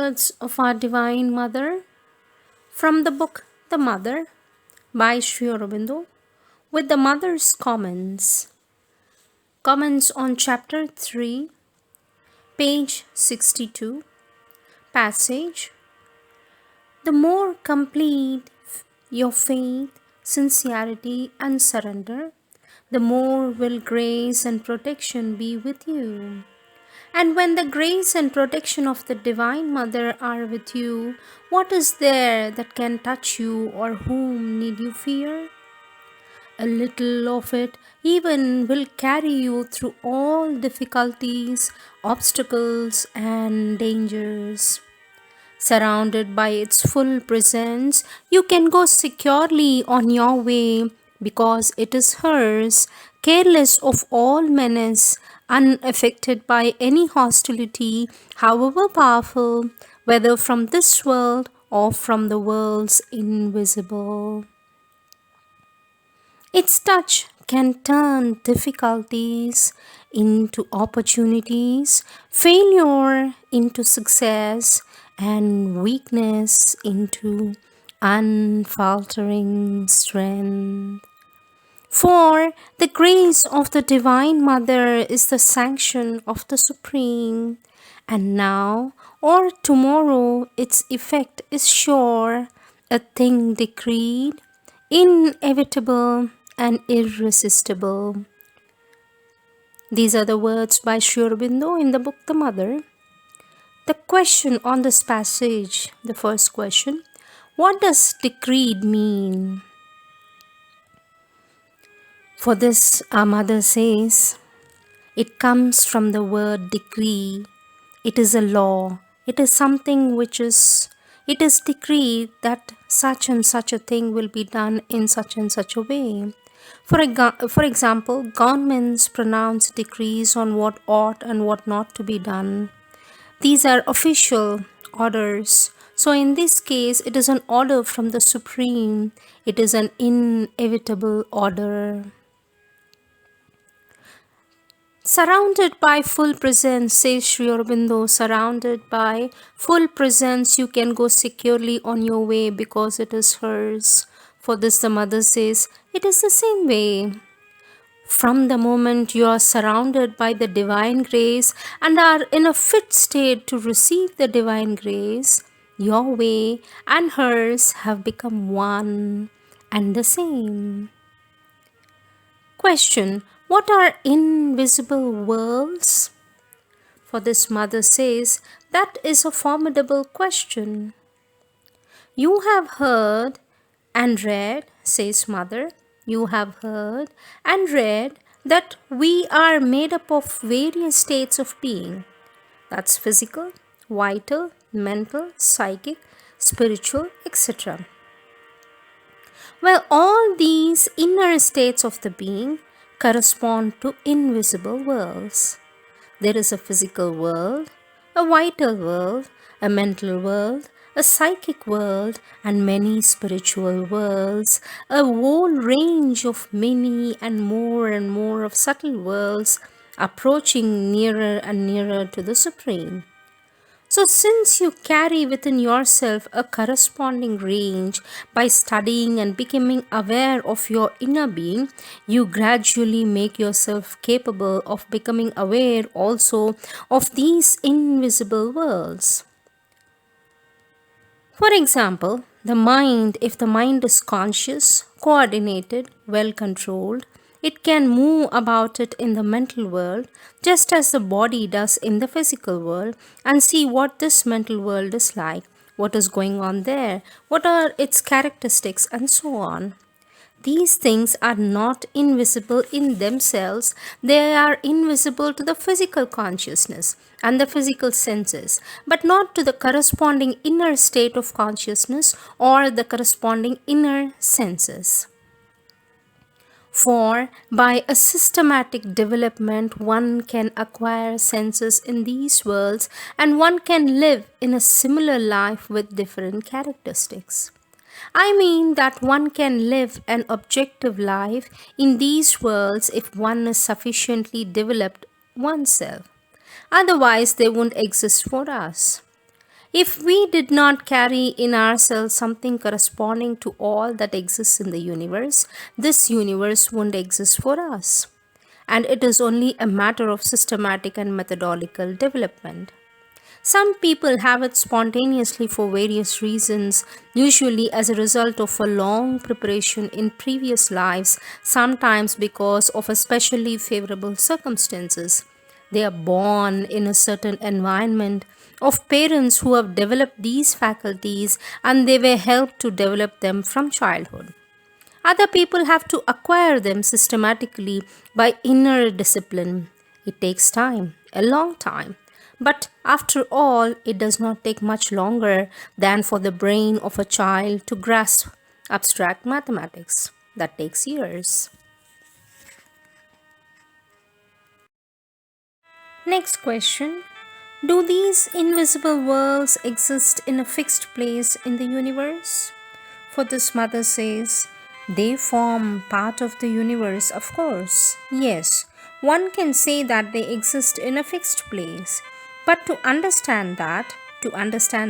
Words of our Divine Mother from the book The Mother by Sri Aurobindo with the Mother's comments. Comments on Chapter 3, page 62, passage. The more complete your faith, sincerity, and surrender, the more will grace and protection be with you. And when the grace and protection of the Divine Mother are with you, what is there that can touch you, or whom need you fear? A little of it even will carry you through all difficulties, obstacles, and dangers. Surrounded by its full presence, you can go securely on your way because it is hers, careless of all menace, unaffected by any hostility, however powerful, whether from this world or from the worlds invisible. Its touch can turn difficulties into opportunities, failure into success, and weakness into unfaltering strength. For the grace of the Divine Mother is the sanction of the Supreme, and now or tomorrow its effect is sure, a thing decreed, inevitable and irresistible. These are the words by Sri Aurobindo in the book The Mother. The question on this passage, the first question, what does decreed mean? For this, our mother says, it comes from the word decree. It is a law. It is something it is decreed that such and such a thing will be done in such and such a way. For example, governments pronounce decrees on what ought and what not to be done. These are official orders. So in this case, it is an order from the Supreme. It is an inevitable order. Surrounded by full presence, says Sri Aurobindo, surrounded by full presence, you can go securely on your way because it is hers. For this, the mother says, it is the same way. From the moment you are surrounded by the divine grace and are in a fit state to receive the divine grace, your way and hers have become one and the same. Question: what are invisible worlds? For this, mother says, that is a formidable question. You have heard and read, says mother, you have heard and read that we are made up of various states of being. That's physical, vital, mental, psychic, spiritual, etc. Well, all these inner states of the being correspond to invisible worlds. There is a physical world, a vital world, a mental world, a psychic world, and many spiritual worlds, a whole range of many and more of subtle worlds approaching nearer and nearer to the Supreme. So, since you carry within yourself a corresponding range by studying and becoming aware of your inner being, you gradually make yourself capable of becoming aware also of these invisible worlds. For example, if the mind is conscious, coordinated, well controlled, it can move about it in the mental world just as the body does in the physical world and see what this mental world is like, what is going on there, what are its characteristics, and so on. These things are not invisible in themselves, they are invisible to the physical consciousness and the physical senses, but not to the corresponding inner state of consciousness or the corresponding inner senses. For by a systematic development, one can acquire senses in these worlds and one can live in a similar life with different characteristics. I mean that one can live an objective life in these worlds if one is sufficiently developed oneself. Otherwise, they won't exist for us. If we did not carry in ourselves something corresponding to all that exists in the universe, this universe wouldn't exist for us. And it is only a matter of systematic and methodological development. Some people have it spontaneously for various reasons, usually as a result of a long preparation in previous lives, sometimes because of especially favorable circumstances. They are born in a certain environment of parents who have developed these faculties and they were helped to develop them from childhood. Other people have to acquire them systematically by inner discipline. It takes time, a long time. But after all, it does not take much longer than for the brain of a child to grasp abstract mathematics. That takes years. Next question. Do these invisible worlds exist in a fixed place in the universe? For this mother says, they form part of the universe, of course. Yes, one can say that they exist in a fixed place. But to understand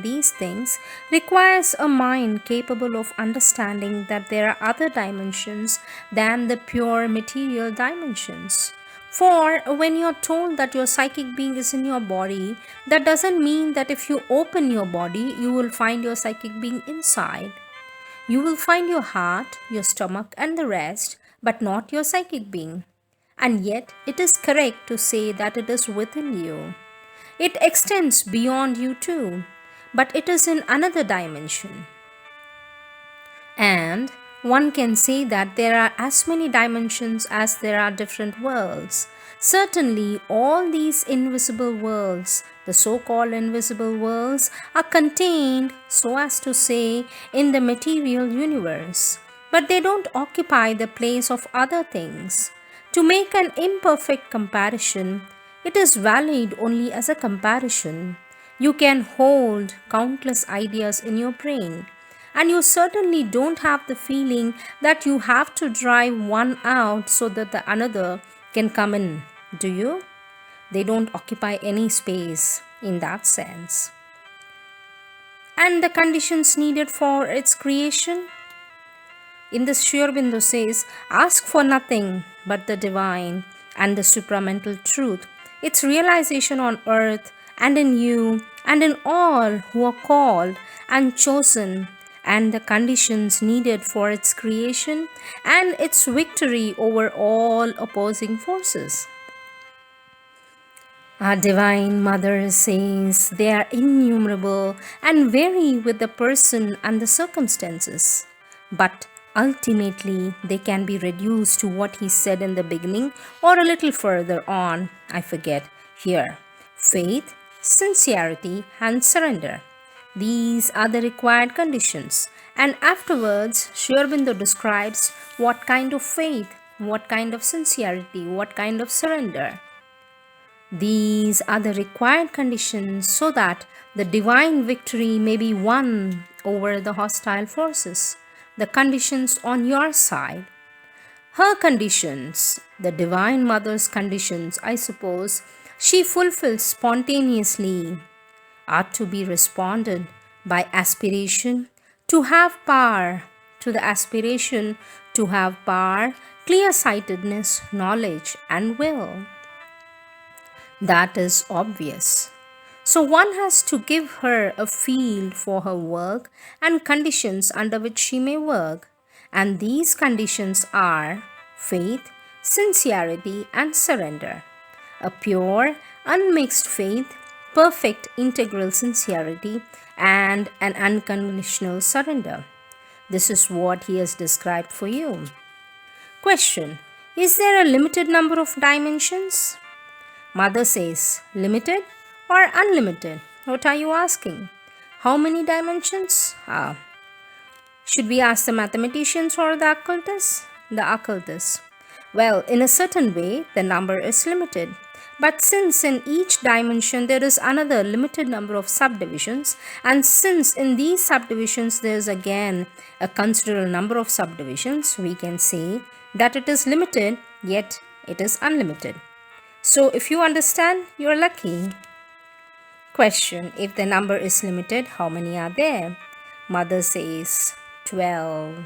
these things, requires a mind capable of understanding that there are other dimensions than the pure material dimensions. For when you're told that your psychic being is in your body, that doesn't mean that if you open your body, you will find your psychic being inside. You will find your heart, your stomach, and the rest, but not your psychic being. And yet, it is correct to say that it is within you. It extends beyond you too, but it is in another dimension. And one can say that there are as many dimensions as there are different worlds. Certainly, all these invisible worlds, the so called invisible worlds, are contained, so as to say, in the material universe. But they don't occupy the place of other things. To make an imperfect comparison, it is valid only as a comparison. You can hold countless ideas in your brain, and you certainly don't have the feeling that you have to drive one out so that the another can come in, do you? They don't occupy any space in that sense. And the conditions needed for its creation? In this Sri Aurobindo says, ask for nothing but the divine and the supramental truth, its realization on earth and in you and in all who are called and chosen, and the conditions needed for its creation and its victory over all opposing forces. Our Divine Mother says they are innumerable and vary with the person and the circumstances. But ultimately, they can be reduced to what he said in the beginning or a little further on, I forget, here. Faith, sincerity, and surrender. These are the required conditions. And afterwards, Sri Aurobindo describes what kind of faith, what kind of sincerity, what kind of surrender. These are the required conditions so that the divine victory may be won over the hostile forces, the conditions on your side. Her conditions, the Divine Mother's conditions, I suppose, she fulfills spontaneously, are to be responded by aspiration to have power, to the aspiration to have power, clear-sightedness, knowledge, and will. That is obvious. So one has to give her a field for her work and conditions under which she may work. And these conditions are faith, sincerity, and surrender. A pure, unmixed faith, perfect integral sincerity, and an unconditional surrender. This is what he has described for you. Question: is there a limited number of dimensions? Mother says, limited or unlimited? What are you asking? How many dimensions? Should we ask the mathematicians or the occultists? The occultists. Well, in a certain way, the number is limited. But since in each dimension there is another limited number of subdivisions, and since in these subdivisions there is again a considerable number of subdivisions, we can say that it is limited, yet it is unlimited. So if you understand, you're lucky. Question: if the number is limited, how many are there? Mother says 12.